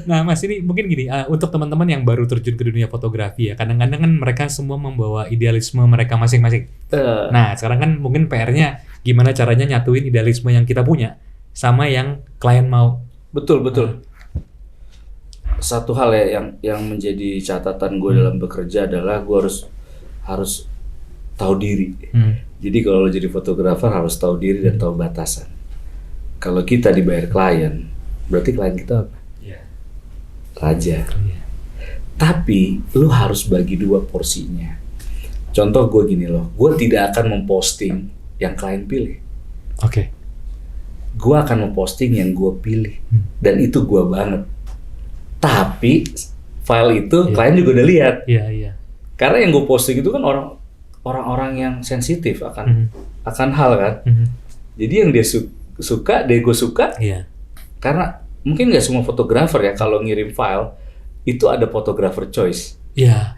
Nah Mas, ini mungkin gini, untuk teman-teman yang baru terjun ke dunia fotografi ya, kadang-kadang kan mereka semua membawa idealisme mereka masing-masing. Nah sekarang kan mungkin PR-nya gimana caranya nyatuin idealisme yang kita punya sama yang klien mau. Betul. Satu hal ya yang menjadi catatan gue dalam bekerja adalah gue harus tahu diri. Jadi kalau lo jadi fotografer harus tahu diri dan tahu batasan. Kalau kita dibayar klien, berarti klien kita apa? Raja. Tapi lo harus bagi dua porsinya. Contoh gue gini loh, gue tidak akan memposting yang klien pilih. Oke. Gue akan memposting yang gue pilih, dan itu gue banget. Tapi file itu klien juga udah lihat. Iya. Karena yang gue posting itu kan orang-orang yang sensitif akan hal kan. Jadi yang dia suka, gue suka. Iya. Karena mungkin nggak semua fotografer ya kalau ngirim file itu ada photographer choice. Iya.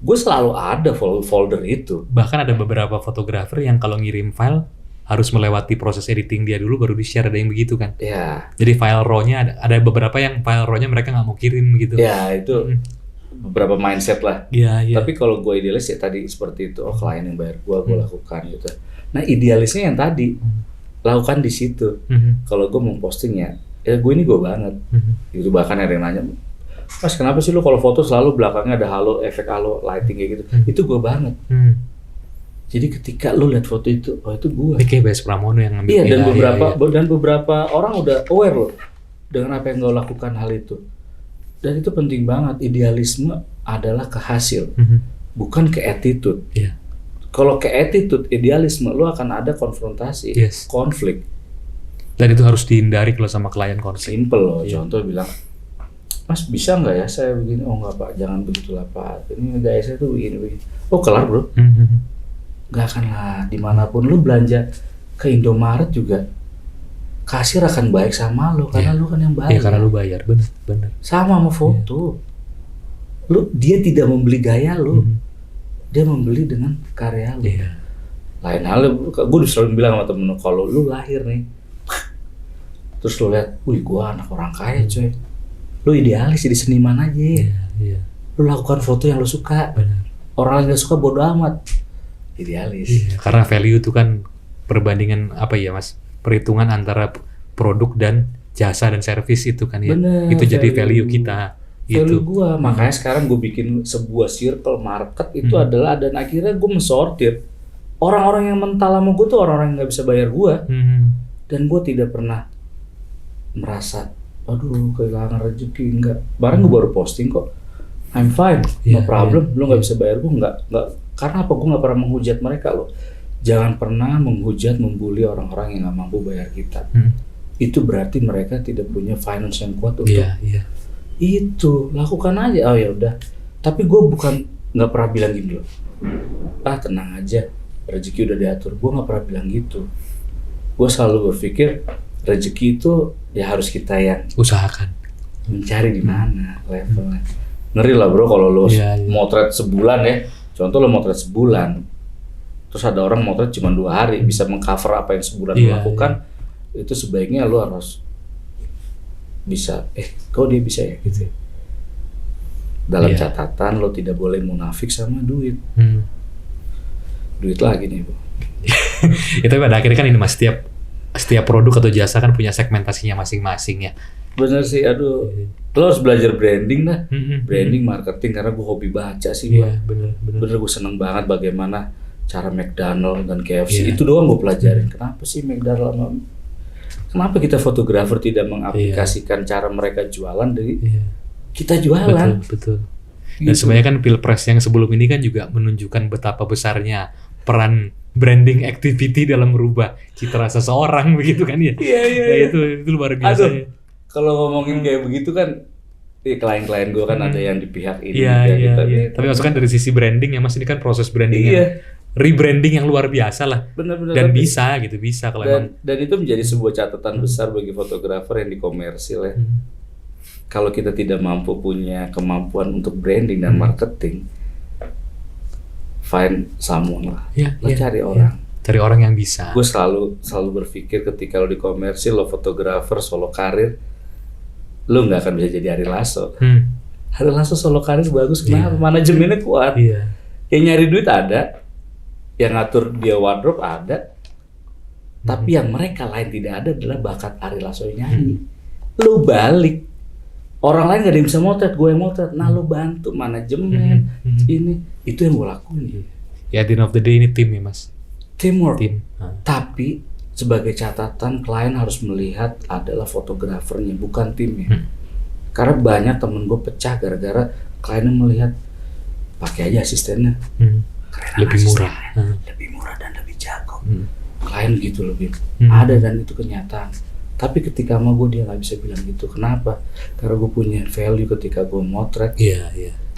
Gue selalu ada folder itu. Bahkan ada beberapa fotografer yang kalau ngirim file harus melewati proses editing dia dulu baru di-share, ada yang begitu kan. Ya. Jadi file raw-nya ada beberapa yang file raw-nya mereka nggak mau kirim gitu. Ya itu beberapa mindset lah. Iya. Tapi kalau gue idealis ya tadi seperti itu. Oh klien yang bayar gue lakukan gitu. Nah idealisnya yang tadi lakukan di situ. Kalau gue mau posting ya gue ini gue banget. Itu bahkan ada yang nanya, Mas kenapa sih lu kalau foto selalu belakangnya ada halo, efek halo, lighting kayak gitu. Itu gue banget. Jadi ketika lu lihat foto itu, oh itu gue. Ini kayak Baes Pramono yang ngambil. Iya, dan beberapa orang udah aware loh dengan apa yang gue lakukan hal itu. Dan itu penting banget. Idealisme adalah ke hasil, bukan ke attitude. Iya. Kalau ke attitude, idealisme, lu akan ada konfrontasi, konflik. Dan itu harus dihindari kalau sama klien konflik. Simple loh. Contoh bilang, Mas bisa nggak ya saya begini? Oh nggak Pak, jangan begitulah Pak. Ini gaya saya tuh begini. Oh kelar bro. Gak akan lah, dimanapun lu belanja ke Indomaret juga kasir akan baik sama lu karena lu kan yang bayar. Iya karena lu bayar, bener. Sama foto. Dia tidak membeli gaya lu, dia membeli dengan karya lu. Lain hal, gue udah selalu bilang sama temen lu, kalau lu lahir nih, terus lu lihat, wih gue anak orang kaya coy, lu idealis jadi seniman aja. Lu lakukan foto yang lu suka. Bener. Orang lain gak suka bodo amat. Idealis. Karena value itu kan perbandingan apa ya Mas? Perhitungan antara produk dan jasa dan servis itu kan ya. Bener, itu jadi value kita. Value gua. Makanya sekarang gue bikin sebuah circle market itu adalah, dan akhirnya gue mensortir orang-orang yang mental sama gue tuh orang-orang yang nggak bisa bayar gue. Dan gue tidak pernah merasa, aduh kehilangan rezeki, enggak. Barang gue baru posting kok, I'm fine, no problem. Lu nggak bisa bayar gue, nggak. Karena apa? Gue nggak pernah menghujat mereka loh. Jangan pernah menghujat, membuli orang-orang yang nggak mampu bayar kita. Itu berarti mereka tidak punya finance yang kuat untuk itu. Lakukan aja. Oh ya udah. Tapi gue bukan nggak pernah bilang gini loh. Tenang aja, rezeki udah diatur. Gue nggak pernah bilang gitu. Gue selalu berpikir rezeki itu ya harus kita yang usahakan, mencari di mana levelnya. Ngeri lah bro kalau lo motret sebulan ya. Contoh lo motret sebulan, terus ada orang motret cuma 2 hari bisa mengcover apa yang sebulan lo lakukan. Itu sebaiknya lo harus bisa, kok dia bisa ya gitu. Dalam catatan lo tidak boleh munafik sama duit. Duit lagi nih bro. Itu pada akhirnya kan ini Mas, setiap produk atau jasa kan punya segmentasinya masing-masing ya. Bener sih, aduh. Lo harus belajar branding dah, branding, marketing, karena gue hobi baca sih gue. Bener gue seneng banget bagaimana cara McDonald dan KFC, itu doang gue pelajarin. Kenapa sih McDonald, kenapa kita fotografer tidak mengaplikasikan cara mereka jualan dari kita jualan? Betul. Dan sebenarnya kan Pilpres yang sebelum ini kan juga menunjukkan betapa besarnya peran branding activity dalam merubah citra seseorang begitu kan ya. Iya. Itu luar biasa. Kalau ngomongin kayak begitu kan, klien-klien gue kan ada yang di pihak ini. Tapi maksudnya dari sisi branding ya Mas, ini kan proses branding rebranding yang luar biasa lah. Benar-benar. Dan bisa kalau dan itu menjadi sebuah catatan besar bagi fotografer yang di komersil ya. Kalau kita tidak mampu punya kemampuan untuk branding dan marketing, find someone lah. Cari orang. Cari orang yang bisa. Gue selalu berpikir ketika lo di komersil, lo fotografer, solo karir, lu nggak akan bisa jadi Ari Lasso. Hmm. Ari Lasso solo karir bagus, kenapa? Manajemennya kuat. Iya. Yang nyari duit ada, yang ngatur dia wardrobe ada, tapi yang mereka lain tidak ada adalah bakat Ari Lasso yang nyanyi. Lu balik, orang lain gak ada yang bisa motret, gue yang motret. Nah lu bantu manajemen, ini, itu yang gue lakuin. Ya, at the end of the day ini tim ya mas. Teamwork. Tim. Tapi sebagai catatan, klien harus melihat adalah fotografernya, bukan timnya. Karena banyak temen gue pecah gara-gara kliennya melihat pakai aja asistennya. Lebih murah. Lebih murah dan lebih jago. Klien gitu lebih. Ada dan itu kenyataan. Tapi ketika sama gue dia nggak bisa bilang gitu. Kenapa? Karena gue punya value ketika gue motret. Iya.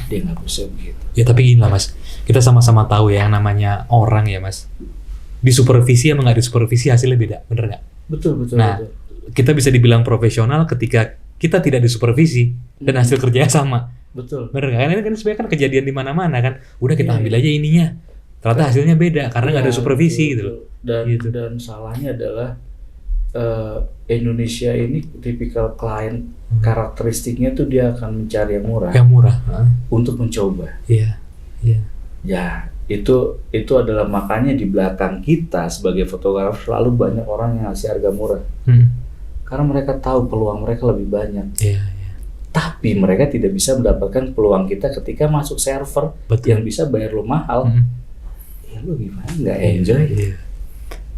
Dia nggak bisa begitu. Ya tapi gini lah mas, kita sama-sama tahu ya yang namanya orang ya mas. Disupervisi sama nggak disupervisi hasilnya beda, bener nggak? Betul. Nah, kita bisa dibilang profesional ketika kita tidak disupervisi dan hasil kerjanya sama. Betul. Bener nggak? Karena ini kan sebenarnya kan kejadian di mana-mana kan. Udah kita ambil aja ininya. Ternyata hasilnya beda karena nggak ada supervisi gitu loh. Dan salahnya adalah Indonesia ini tipikal klien karakteristiknya tuh dia akan mencari yang murah. Yang murah. Untuk mencoba. Iya. Ya itu adalah makanya di belakang kita sebagai fotografer selalu banyak orang yang ngasih harga murah. Karena mereka tahu peluang mereka lebih banyak. Iya. Tapi mereka tidak bisa mendapatkan peluang kita ketika masuk server. Betul. Yang bisa bayar lo mahal. Ya lu gimana nggak enjoy? Iya.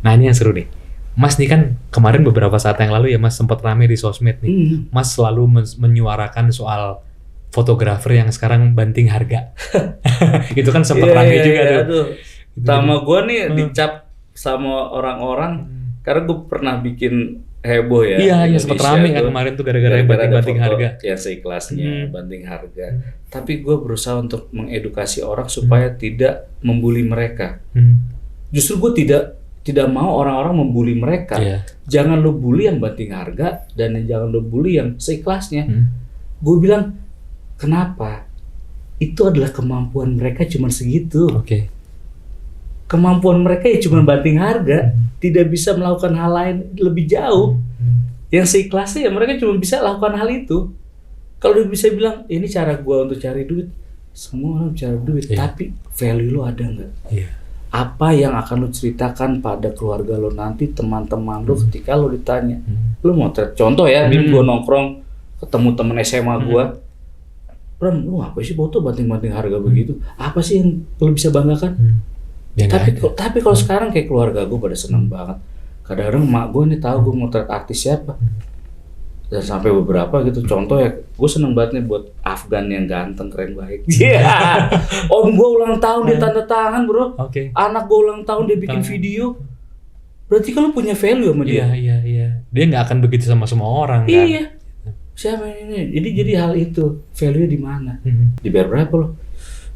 Nah ini yang seru nih. Mas nih kan kemarin beberapa saat yang lalu ya mas sempat rame di sosmed nih. Mas selalu menyuarakan soal fotografer yang sekarang banting harga. Itu kan sempat rame juga tuh. Sama gue nih dicap sama orang-orang karena gue pernah bikin heboh ya. Iya sempat rame kan kemarin tuh gara-gara banting harga. Ya seikhlasnya banting harga. Tapi gue berusaha untuk mengedukasi orang supaya tidak membuli mereka. Justru gue tidak mau orang-orang membuli mereka. Jangan lo bully yang banting harga dan jangan lo bully yang seikhlasnya. Gue bilang, kenapa? Itu adalah kemampuan mereka cuma segitu. Kemampuan mereka ya cuma banting harga, tidak bisa melakukan hal lain lebih jauh. Yang seikhlasnya ya mereka cuma bisa lakukan hal itu. Kalau dia bisa bilang, ini cara gue untuk cari duit, semua orang cari duit, tapi value lo ada nggak? Apa yang akan lo ceritakan pada keluarga lo nanti, teman-teman lo ketika lo ditanya, lo mau contoh ya, gue nongkrong ketemu temen SMA gue, Bram, lu apa sih foto banting-banting harga begitu? Apa sih yang lo bisa banggakan? Tapi kalau sekarang kayak keluarga gue pada seneng banget. Kadang-kadang emak gue nih tahu gue mau motret artis siapa, dan sampai beberapa gitu. Contoh ya, gue seneng banget nih buat Afgan yang ganteng, keren, baik. Om gue ulang tahun dia tanda tangan bro. Anak gue ulang tahun dia bikin video. Berarti kan lu punya value sama dia. Iya. Dia nggak akan begitu sama semua orang kan. Iya. Siapa ini? Jadi hal itu value di mana? Dibayar berapa lo?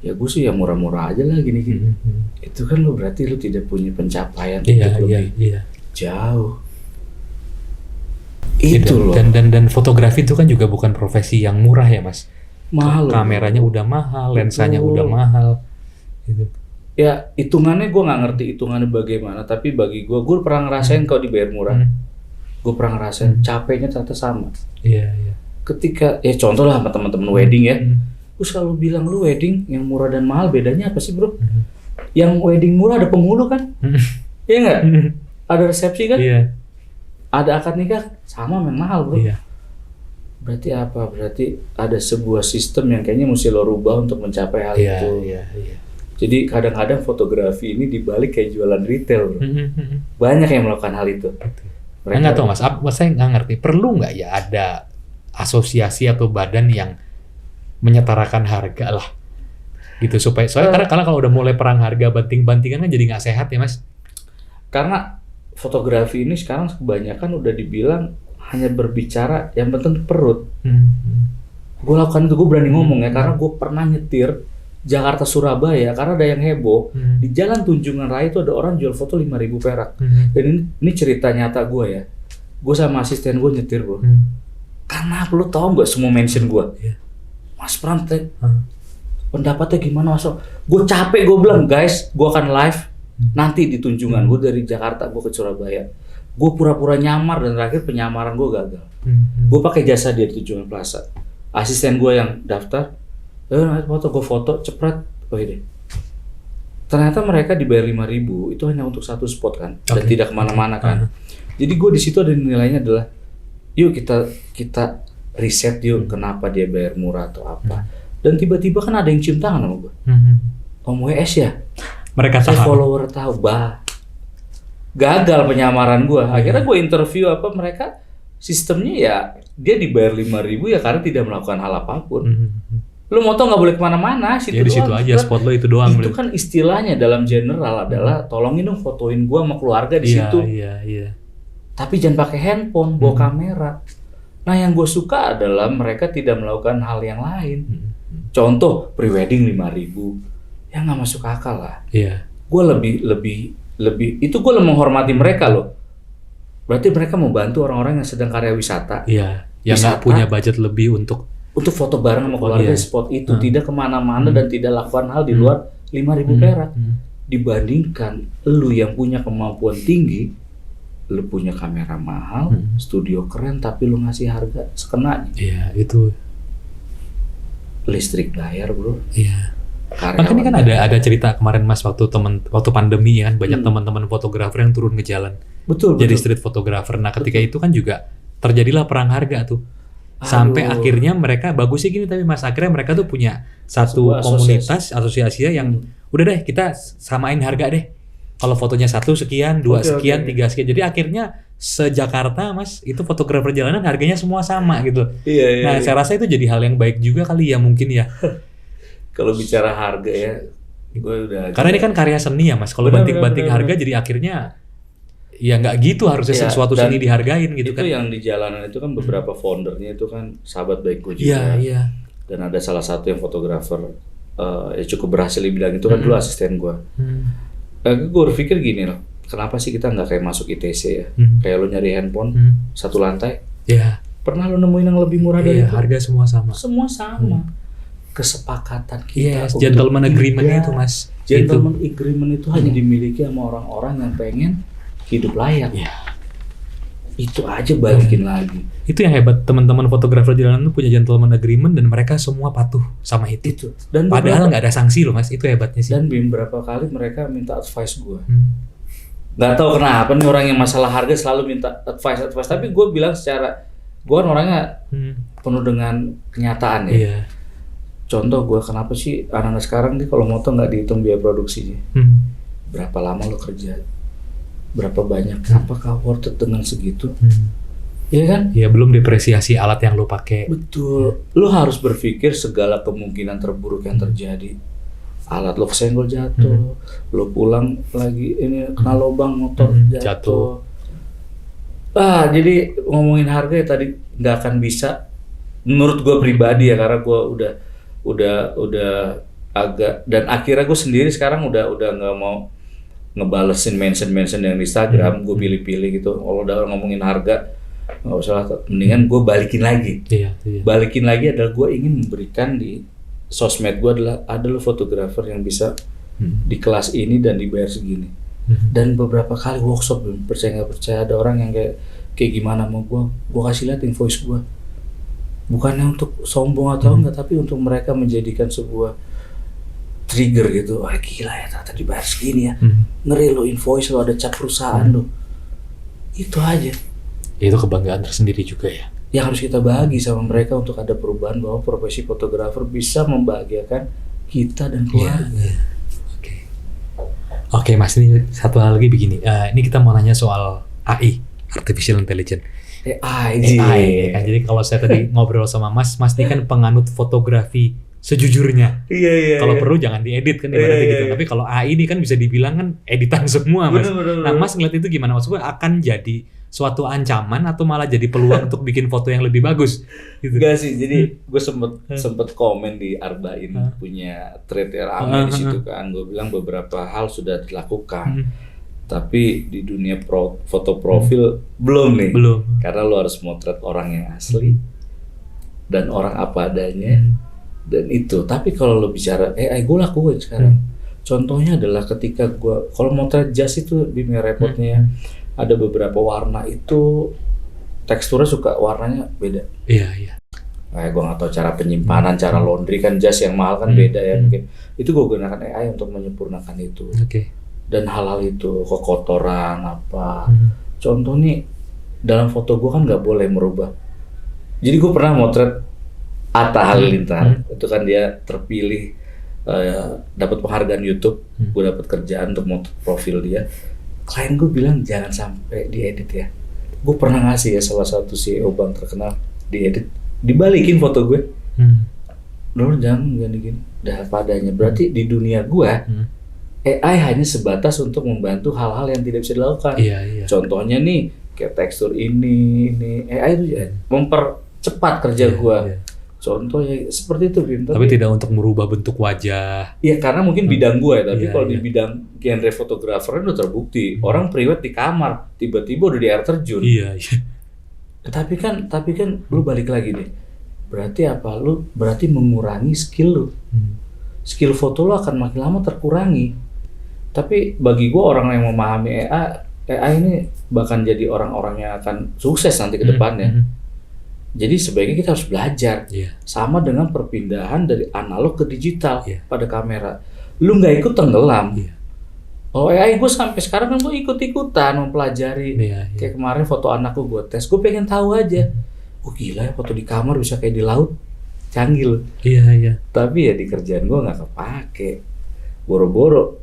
Ya gue sih ya murah-murah aja lah gini-gini. Itu kan lo berarti lo tidak punya pencapaian untuk lebih jauh. Itu loh. Dan fotografi itu kan juga bukan profesi yang murah ya mas. Mahal. Kameranya udah mahal, lensanya udah mahal. Gitu. Ya hitungannya gue nggak ngerti hitungannya bagaimana. Tapi bagi gue pernah ngerasain kalau dibayar murah. Gue pernah ngerasain capeknya ternyata sama. Iya. Ketika ya contoh lah sama teman-teman wedding ya. Gue selalu bilang lu wedding yang murah dan mahal bedanya apa sih bro? Yang wedding murah ada penghulu kan? Iya nggak? Ada resepsi kan? Iya. Ada akad nikah sama yang mahal bro. Iya. Berarti apa? Berarti ada sebuah sistem yang kayaknya mesti lo rubah untuk mencapai hal itu. Iya. Jadi kadang-kadang fotografi ini dibalik kayak jualan retail bro. Banyak yang melakukan hal itu. Nggak tahu mas, saya nggak ngerti. Perlu nggak ya ada asosiasi atau badan yang menyetarakan harga lah, gitu supaya soalnya karena kalau udah mulai perang harga banting-bantingan kan jadi nggak sehat ya mas. Karena fotografi ini sekarang kebanyakan udah dibilang hanya berbicara yang penting perut. Gue lakukan itu, gue berani ngomong ya karena gue pernah nyetir Jakarta Surabaya karena ada yang heboh di Jalan Tunjungan Raya itu ada orang jual foto 5.000 perak. Dan ini cerita nyata gue ya. Gue sama asisten gue nyetir bro. Karena lu tau nggak semua mention gue. Mas Pram, pendapatnya gimana mas? Gue capek, gue bilang guys, gue akan live nanti di Tunjungan. Gue dari Jakarta gue ke Surabaya. gue pura-pura nyamar dan terakhir penyamaran gue gagal. Gue pakai jasa dia di Tunjungan Plaza. Asisten gue yang daftar, gue foto cepret, deh. Ternyata mereka dibayar 5.000 itu hanya untuk satu spot kan, dan tidak kemana-mana kan. Jadi gue di situ ada nilainya adalah, yuk kita riset yuk kenapa dia bayar murah atau apa. Dan tiba-tiba kan ada yang cium tangan sama gue. Om WS ya. Mereka saya follower tahu, gagal penyamaran gue. Akhirnya gue interview mereka. Sistemnya ya dia dibayar 5.000 ya karena tidak melakukan hal apapun. Lu moto nggak boleh kemana-mana, situ ya, di situ aja, spot lo itu doang. Itu kan istilahnya dalam general adalah tolongin dong fotoin gua sama keluarga di situ. Iya. Tapi jangan pakai handphone, bawa kamera. Nah yang gue suka adalah mereka tidak melakukan hal yang lain. Contoh prewedding 5.000, ya nggak masuk akal lah. Iya. Gue lebih itu gue menghormati mereka loh. Berarti mereka mau bantu orang-orang yang sedang karya wisata. Iya, yang nggak punya budget lebih untuk foto bareng sama keluarga di spot itu, tidak kemana-mana dan tidak lakukan hal di luar 5.000 perak. Dibandingkan lu yang punya kemampuan tinggi, lu punya kamera mahal, studio keren, tapi lu ngasih harga sekenanya. Iya, itu. Listrik bayar bro. Iya. Makanya kan ada cerita kemarin Mas waktu pandemi ya kan, banyak teman-teman fotografer yang turun ke jalan. Betul. Jadi street photographer. Nah ketika itu kan juga terjadilah perang harga tuh. Sampai akhirnya mereka, bagusnya gini tapi Mas, akhirnya mereka tuh punya satu komunitas, asosiasi yang udah deh kita samain harga deh. Kalau fotonya 1 sekian, 2 sekian, 3 sekian. Jadi akhirnya se-Jakarta Mas, itu fotografer jalanan harganya semua sama gitu. Iya. Nah saya rasa itu jadi hal yang baik juga kali ya mungkin ya. Kalau bicara harga ya, gue udah. Karena ini kan karya seni ya Mas. Kalau banting-banting harga jadi akhirnya ya nggak gitu, harusnya sesuatu seni dihargain gitu itu kan. Itu yang di jalanan itu kan beberapa foundernya itu kan sahabat baik gue juga. Iya. Dan ada salah satu yang fotografer ya cukup berhasil dibilang itu kan dulu asisten gue. Gue berpikir gini loh, kenapa sih kita nggak kayak masuk ITC ya? Kayak lo nyari handphone satu lantai. Iya. Pernah lo nemuin yang lebih murah dari itu? Harga semua sama. Semua sama. Kesepakatan kita. Yes, gentleman agreement itu Mas. Gentleman agreement itu hanya dimiliki sama orang-orang yang pengen hidup layak. Iya. Itu aja balikin lagi. Itu yang hebat, teman-teman fotografer jalanan tuh punya gentleman agreement dan mereka semua patuh sama itu. Dan padahal nggak ada sanksi loh Mas, itu hebatnya sih. Dan beberapa kali mereka minta advice gue. Nggak tahu kenapa nih orang yang masalah harga selalu minta advice. Tapi gue bilang gue orangnya penuh dengan kenyataan ya. Iya. Contoh gue kenapa sih anak-anak sekarang nih kalau moto nggak dihitung biaya produksinya. Berapa lama lo kerja? Berapa banyak? Apakah worth it dengan segitu? Iya kan? Iya, belum depresiasi alat yang lo pakai. Betul. Lo harus berpikir segala kemungkinan terburuk yang terjadi. Alat lo kesenggol jatuh, lo pulang lagi ini kena lubang motor jatuh. Jadi ngomongin harga ya tadi nggak akan bisa. Menurut gue pribadi ya, karena gue udah agak, dan akhirnya gue sendiri sekarang udah nggak mau ngebalesin mention yang di Instagram. Gue pilih-pilih gitu. Kalau udah ngomongin harga nggak usah lah, mendingan gue balikin lagi. Iya. Balikin lagi adalah gue ingin memberikan di sosmed gue ada lo fotografer yang bisa di kelas ini dan dibayar segini. Dan beberapa kali workshop, percaya nggak percaya, ada orang yang kayak gimana mau gue kasih lihat invoice gue. Bukannya untuk sombong atau enggak, tapi untuk mereka menjadikan sebuah trigger gitu. Wah gila ya, ternyata dibayar segini ya. Ngeri lo, invoice lo ada cap perusahaan lo. Itu aja. Itu kebanggaan tersendiri juga ya. Yang harus kita bagi sama mereka untuk ada perubahan bahwa profesi fotografer bisa membahagiakan kita dan keluarga. Oke Mas, ini satu hal lagi begini. Ini kita mau nanya soal AI, Artificial Intelligence. AI kan. Jadi kalau saya tadi ngobrol sama Mas ini kan penganut fotografi sejujurnya. Iya. Kalau perlu jangan diedit kan ibaratnya gitu. Tapi kalau AI ini kan bisa dibilang kan editan semua Mas. Bener. Nah Mas ngeliat itu gimana? Maksud gue akan jadi suatu ancaman atau malah jadi peluang untuk bikin foto yang lebih bagus gitu. Enggak sih, jadi gue sempet komen di Arbain punya thread ramai di situ kan. Gue bilang beberapa hal sudah dilakukan. Tapi di dunia foto profil belum nih. Karena lo harus motret orang yang asli dan orang apa adanya. Dan itu. Tapi kalau lo bicara AI, gue lakuin sekarang. Contohnya adalah ketika gue, kalau motret jas itu Bim, repotnya ada beberapa warna itu teksturnya suka warnanya beda. Iya. Kayak gue nggak tahu cara penyimpanan, cara laundry kan jas yang mahal kan beda ya mungkin. Itu gue gunakan AI untuk menyempurnakan itu. Dan hal-hal itu kekotoran apa. Contoh nih dalam foto gue kan nggak boleh merubah. Jadi gue pernah motret Atta Halilintar, itu kan dia terpilih dapat penghargaan YouTube. Gue dapat kerjaan untuk motret profil dia. Klien gue bilang jangan sampai diedit ya. Gue pernah ngasih ya salah satu CEO bank terkenal diedit. Dibalikin foto gue, jangan gini, dah padanya. Berarti di dunia gue, AI hanya sebatas untuk membantu hal-hal yang tidak bisa dilakukan. Contohnya nih, kayak tekstur ini AI itu ya mempercepat kerja gue. Contohnya seperti itu, Bim. Tapi tidak untuk merubah bentuk wajah. Iya, karena mungkin bidang gue ya. Tapi kalau di bidang genre fotografer udah terbukti, orang priwet di kamar, tiba-tiba udah di air terjun. Iya. Tapi kan lu balik lagi deh. Berarti apa? Lu berarti mengurangi skill lu. Skill foto lu akan makin lama terkurangi. Tapi bagi gua orang yang memahami AI ini bahkan jadi orang-orang yang akan sukses nanti ke depannya. Jadi sebaiknya kita harus belajar. Sama dengan perpindahan dari analog ke digital pada kamera. Lu nggak ikut tenggelam. Oh AI gue sampai sekarang kan gue ikut-ikutan mempelajari. Kayak kemarin foto anakku gue tes, gue pengen tahu aja. Oh gila ya foto di kamar bisa kayak di laut, canggih loh. Iya. Tapi ya di kerjaan gue nggak kepake. Boro-boro,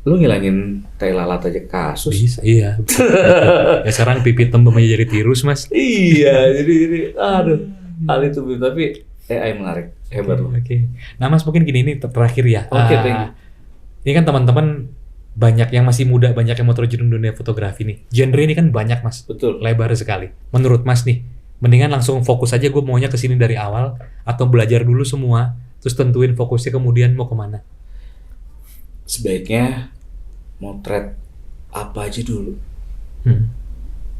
lu ngilangin tai lalat aja kasus. Bisa, iya. Ya sekarang pipit tembem aja jadi virus mas. Iya, jadi aduh, hal itu tapi AI menarik, hebat loh. Nah mas mungkin gini, ini terakhir ya. Thank you. Ini kan teman-teman banyak yang masih muda, banyak yang mau terjun dunia fotografi nih. Genre ini kan banyak mas. Betul. Lebar sekali. Menurut mas nih, mendingan langsung fokus aja gue maunya kesini dari awal, atau belajar dulu semua, terus tentuin fokusnya kemudian mau kemana? Sebaiknya motret apa aja dulu.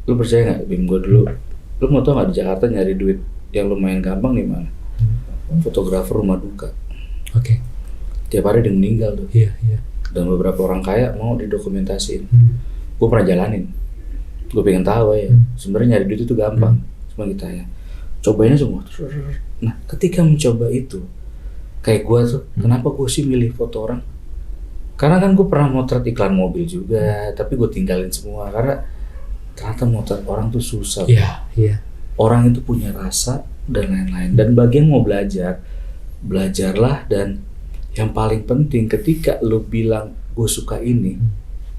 Lu percaya nggak, Bim? Gue dulu, lu mau tau nggak di Jakarta nyari duit yang lumayan gampang di mana? Fotografer rumah duka. Tiap hari dia meninggal tuh. Iya. Dan beberapa orang kaya mau didokumentasiin. Gue pernah jalanin. Gue pengen tahu ya. Sebenarnya nyari duit itu gampang. Cuma kita ya cobainnya semua. Nah, ketika mencoba itu, kayak gue tuh, kenapa gue sih milih foto orang? Karena kan gue pernah motret iklan mobil juga, tapi gue tinggalin semua karena ternyata motret orang tuh susah. Iya. Orang itu punya rasa dan lain-lain. Dan bagian mau belajar, belajarlah. Dan yang paling penting ketika lu bilang gue suka ini,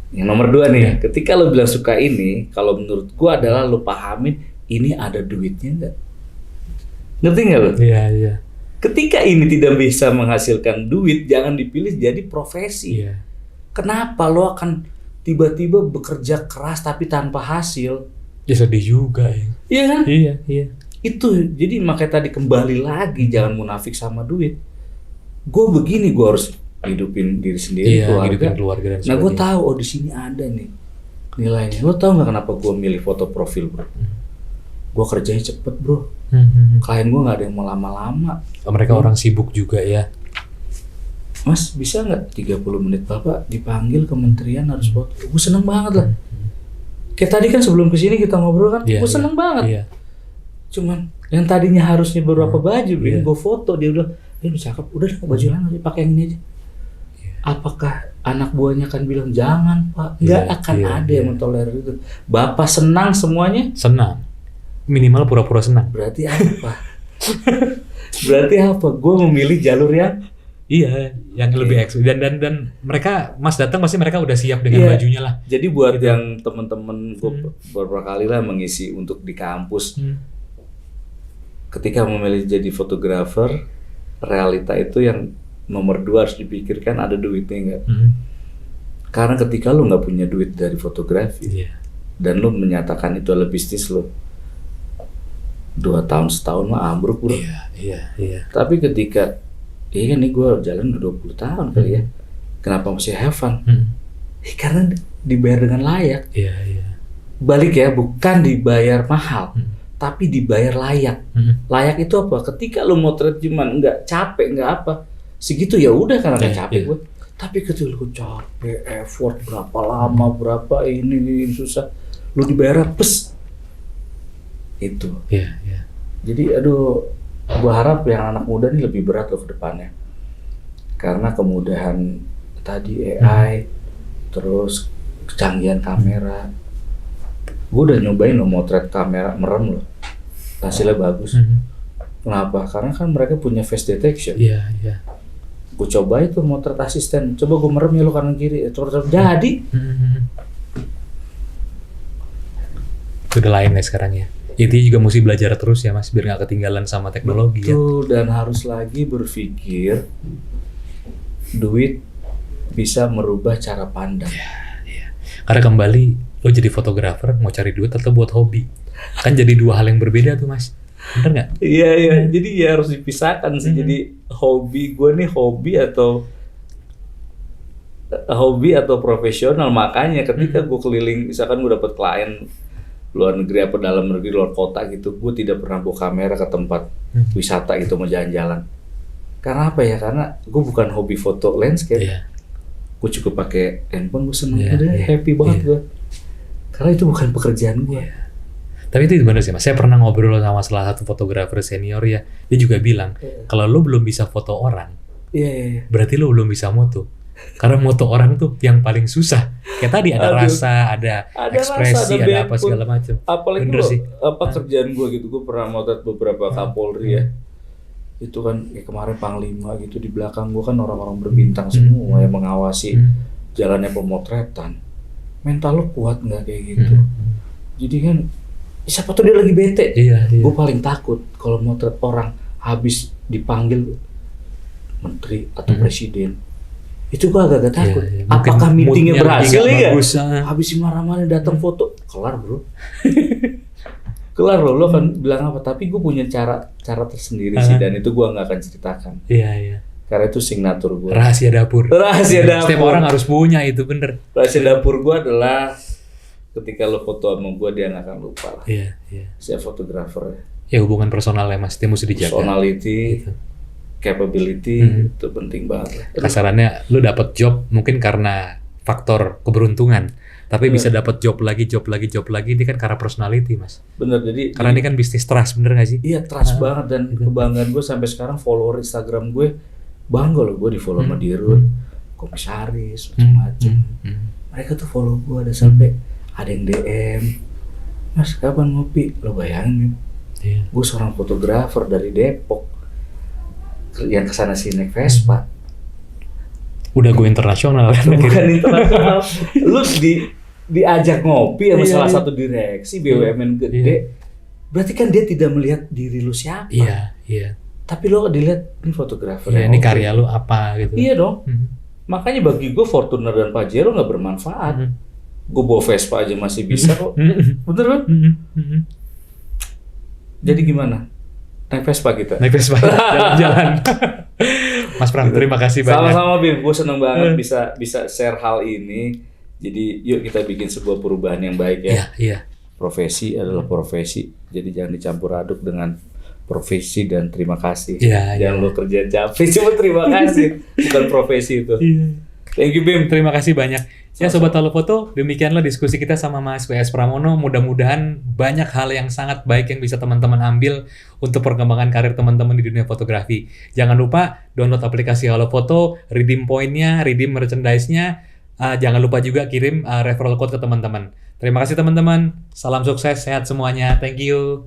yang nomor 2 nih, ketika lu bilang suka ini, kalau menurut gue adalah lu pahamin ini ada duitnya nggak? Ngerti nggak lu? Iya. Ketika ini tidak bisa menghasilkan duit, jangan dipilih jadi profesi. Kenapa lo akan tiba-tiba bekerja keras tapi tanpa hasil? Ya sedih juga ya. Iya kan? Iya. Itu jadi makanya tadi kembali lagi, jangan munafik sama duit. Gue begini, gue harus hidupin diri sendiri, keluarga dan nah gue tahu di sini ada nih nilainya. Lo tau nggak kenapa gue milih foto profil, bro? Gue kerjanya cepet, bro. Klien gue nggak ada yang mau lama-lama. Mereka orang sibuk juga ya. Mas bisa nggak 30 menit Bapak dipanggil kementerian harus foto? Gue seneng banget lah. Kayak tadi kan sebelum kesini kita ngobrol kan, gue seneng banget. Cuman yang tadinya harusnya beberapa baju, gue foto, dia udah cakep, udah baju lain aja, pakai yang ini aja. Apakah anak buahnya akan bilang jangan Pak? Nggak akan ada yang mentolerir itu. Bapak senang semuanya? Senang. Minimal pura-pura senang. Berarti apa? Berarti apa? Gue memilih jalur yang yang lebih eksklusif dan mereka Mas datang pasti mereka udah siap dengan bajunya lah. Jadi buat yang teman-teman gue beberapa kali lah mengisi untuk di kampus, ketika memilih jadi fotografer, realita itu yang nomor 2 harus dipikirkan, ada duitnya nggak? Karena ketika lu nggak punya duit dari fotografi dan lu menyatakan itu adalah bisnis lu, 2 tahun setahun mah ambruk, bro. Iya. Tapi ketika nih gue jalan udah 20 tahun kali ya, kenapa masih have fun? Karena dibayar dengan layak. Iya. Balik ya, bukan dibayar mahal, tapi dibayar layak. Layak itu apa? Ketika lu motret cuman nggak capek, nggak apa, segitu ya udah, karena nggak capek gue. Tapi ketika lu capek, effort berapa lama, berapa ini susah, lu dibayar pes. Itu. Iya, iya. Jadi aduh, gua harap yang anak muda ini lebih berat loh ke depannya. Karena kemudahan tadi AI, terus kecanggihan kamera. Gue udah nyobain loh motret kamera merem loh. Hasilnya bagus. Kenapa? Karena kan mereka punya face detection. Iya, iya. Gue coba itu motret asisten. Coba gue merem ya lo kanan kiri. Jadi. Itu udah lain ya sekarang ya. Intinya juga mesti belajar terus ya Mas, biar nggak ketinggalan sama teknologi. Betul, dan harus lagi berpikir duit bisa merubah cara pandang. Iya. Karena kembali lo jadi fotografer mau cari duit atau buat hobi, kan jadi dua hal yang berbeda tuh Mas. Bener nggak? Iya iya. Jadi ya harus dipisahkan sih. Jadi hobi gue nih hobi atau profesional. Makanya ketika gue keliling, misalkan gue dapet klien luar negeri apa dalam negeri, luar kota gitu, gue tidak pernah bawa kamera ke tempat wisata gitu, mau jalan-jalan. Karena apa ya? Karena gue bukan hobi foto landscape. Iya. Gue cukup pakai handphone, gue seneng, Iya. happy banget gue. Karena itu bukan pekerjaan gue. Tapi itu bener sih Mas, saya pernah ngobrol sama salah satu fotografer senior ya, dia juga bilang, kalau lo belum bisa foto orang, Iya. berarti lo belum bisa moto. Karena moto orang tuh yang paling susah. Kayak tadi ada rasa, ada ekspresi, ada apa segala macam. Apalagi bener sih. Kerjaan gue gitu, gue pernah motret beberapa Kapolri ya. Itu kan kemarin Panglima gitu, di belakang gue kan orang-orang berbintang semua yang mengawasi jalannya pemotretan. Mental lo kuat nggak kayak gitu? Jadi kan siapa tuh dia lagi bete. Iya. Gue paling takut kalau motret orang habis dipanggil menteri atau presiden. Itu gue agak takut. Iya. Apakah meetingnya berhasil ya? Habis marah-marah datang foto, kelar bro. Kelar lo kan bilang apa? Tapi gue punya cara tersendiri sih, dan itu gue nggak akan ceritakan. Iya. Karena itu signatur gue. Rahasia dapur. Setiap orang harus punya itu, bener. Rahasia dapur gue adalah ketika lo foto sama gue, dia nggak akan lupa lah. Iya. Saya fotografer. Ya hubungan personal ya Mas, itu mesti dijaga. Personality, gitu. Capability itu penting banget lah. Kasarannya lu dapat job mungkin karena faktor keberuntungan, tapi bisa dapat job lagi ini kan karena personality Mas. Bener, jadi karena ini kan bisnis trust, bener gak sih? Iya, trust banget, dan kebanggaan gue sampai sekarang follower Instagram gue bangga loh, gue di follow sama Dirut, komisaris, macam-macam. Mereka tuh follow gue, ada sampai ada yang DM, Mas kapan ngopi? Lo bayangin, gue seorang fotografer dari Depok yang kesana sini naik Vespa. Udah gue internasional kan? Bukan internasional. Lu diajak ngopi sama salah satu direksi BUMN gede. Berarti kan dia tidak melihat diri lu siapa. Iya. Tapi lo dilihat ini fotografer. Ya, ini karya lu apa gitu. Iya dong. Makanya bagi gue Fortuner dan Pajero nggak bermanfaat. Gue bawa Vespa aja masih bisa kok. Bener kan? Jadi gimana? Naik Vespa kita. Jalan-jalan. Mas Pram, terima kasih banyak. Sama-sama Bim, gue seneng banget bisa share hal ini. Jadi yuk kita bikin sebuah perubahan yang baik ya. Iya. Profesi adalah profesi. Jadi jangan dicampur aduk dengan profesi dan terima kasih. Jangan lo kerja capek, cuma terima kasih. Bukan profesi itu. Thank you Bim. Terima kasih banyak. Ya Sobat Halo Foto, demikianlah diskusi kita sama Mas W.S. Pramono. Mudah-mudahan banyak hal yang sangat baik yang bisa teman-teman ambil untuk perkembangan karir teman-teman di dunia fotografi. Jangan lupa download aplikasi Halo Foto, redeem point-nya, redeem merchandise-nya. Jangan lupa juga kirim referral code ke teman-teman. Terima kasih teman-teman. Salam sukses, sehat semuanya. Thank you.